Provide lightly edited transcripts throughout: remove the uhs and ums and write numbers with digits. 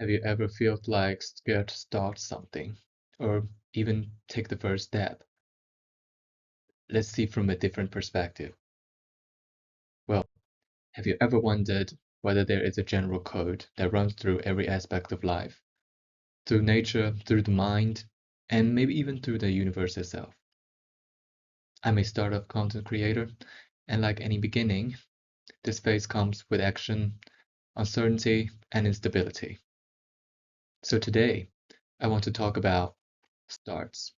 Have you ever felt like scared to start something or even take the first step? Let's see from a different perspective. Well, have you ever wondered whether there is a general code that runs through every aspect of life, through nature, through the mind, and maybe even through the universe itself? I'm a startup content creator, and like any beginning, this phase comes with action, uncertainty, and instability. So today, I want to talk about starts.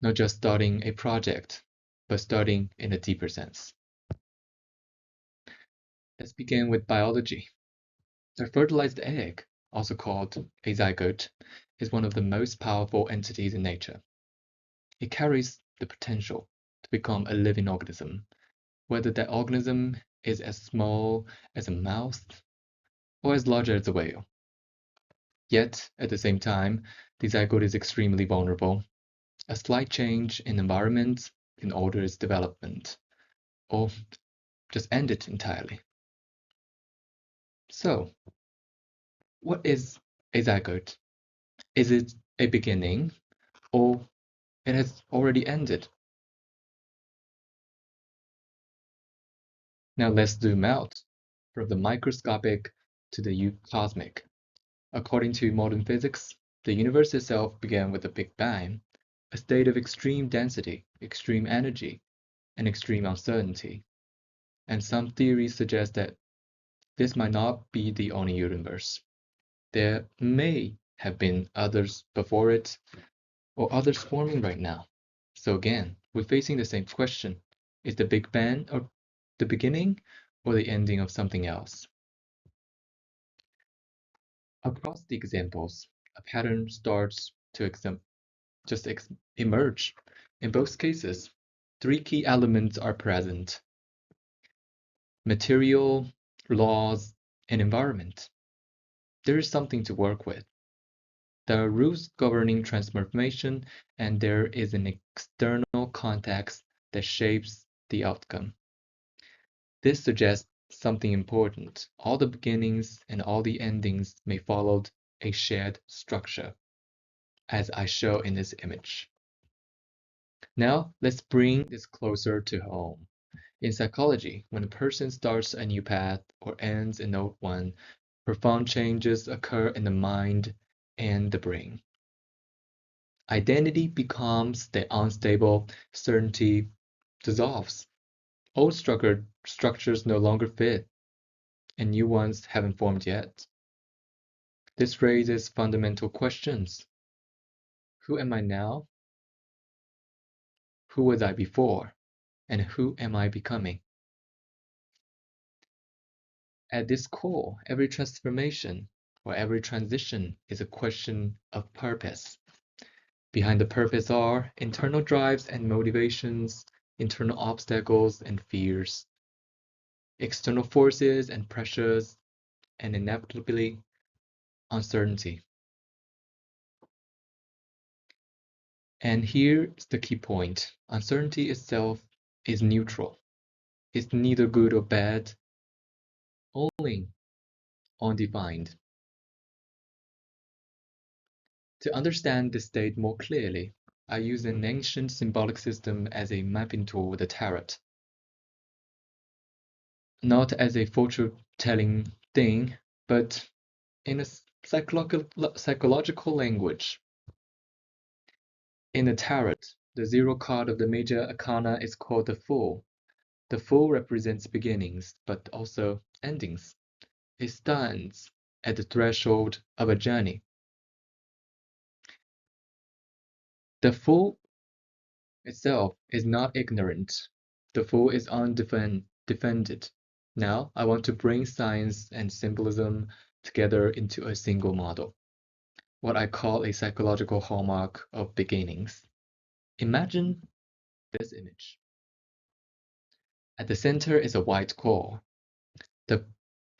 Not just starting a project, but starting in a deeper sense. Let's begin with biology. The fertilized egg, also called a zygote, is one of the most powerful entities in nature. It carries the potential to become a living organism, whether that organism is as small as a mouse or as large as a whale. Yet, at the same time, the zygote is extremely vulnerable. A slight change in environment can alter its development, or just end it entirely. So, what is a zygote? Is it a beginning or it has already ended? Now let's zoom out from the microscopic to the cosmic. According to modern physics, the universe itself began with a Big Bang, a state of extreme density, extreme energy, and extreme uncertainty. And some theories suggest that this might not be the only universe. There may have been others before it, or others forming right now. So again, we're facing the same question. Is the Big Bang or the beginning or the ending of something else? Across the examples, a pattern starts to emerge. In both cases, three key elements are present: material, laws, and environment. There is something to work with. There are rules governing transformation, and there is an external context that shapes the outcome. This suggests something important. All the beginnings and all the endings may follow a shared structure, as I show in this image. Now, let's bring this closer to home. In psychology, when a person starts a new path or ends an old one, profound changes occur in the mind and the brain. Identity becomes the unstable, certainty dissolves. Old structures no longer fit, and new ones haven't formed yet. This raises fundamental questions. Who am I now? Who was I before? And who am I becoming? At this core, every transformation or every transition is a question of purpose. Behind the purpose are internal drives and motivations, internal obstacles and fears, external forces and pressures, and inevitably uncertainty. And here's the key point. Uncertainty itself is neutral. It's neither good or bad, only undefined. To understand this state more clearly, I use an ancient symbolic system as a mapping tool, the tarot. Not as a fortune-telling thing, but in a psychological language. In the tarot, the zero card of the major arcana is called the Fool. The Fool represents beginnings, but also endings. It stands at the threshold of a journey. The Fool itself is not ignorant. The Fool is undefended. Now, I want to bring science and symbolism together into a single model, what I call a psychological hallmark of beginnings. Imagine this image. At the center is a white core.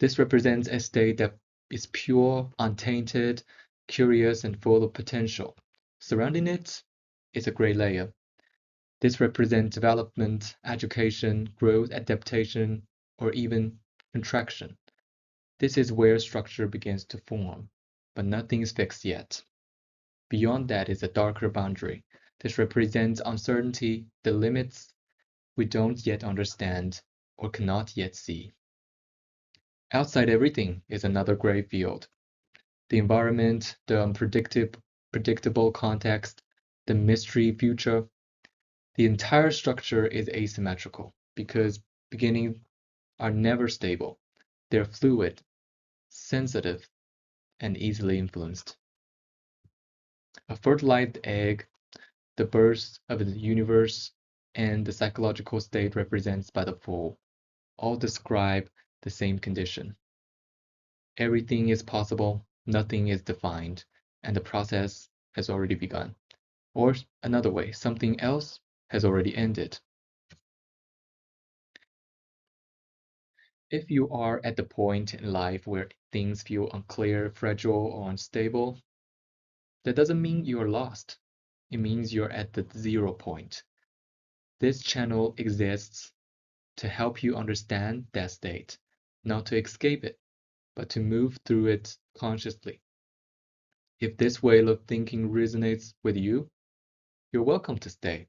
This represents a state that is pure, untainted, curious, and full of potential. Surrounding it is a gray layer. This represents development, education, growth, adaptation, or even contraction. This is where structure begins to form, but nothing is fixed yet. Beyond that is a darker boundary. This represents uncertainty, the limits we don't yet understand or cannot yet see. Outside everything is another gray field. The environment, the predictable context, the mystery future. The entire structure is asymmetrical because beginnings are never stable. They're fluid, sensitive, and easily influenced. A fertilized egg, the birth of the universe, and the psychological state represented by the foal all describe the same condition. Everything is possible, nothing is defined, and the process has already begun. Or another way, something else has already ended. If you are at the point in life where things feel unclear, fragile, or unstable, that doesn't mean you're lost. It means you're at the 0 point. This channel exists to help you understand that state, not to escape it, but to move through it consciously. If this way of thinking resonates with you, you're welcome to stay.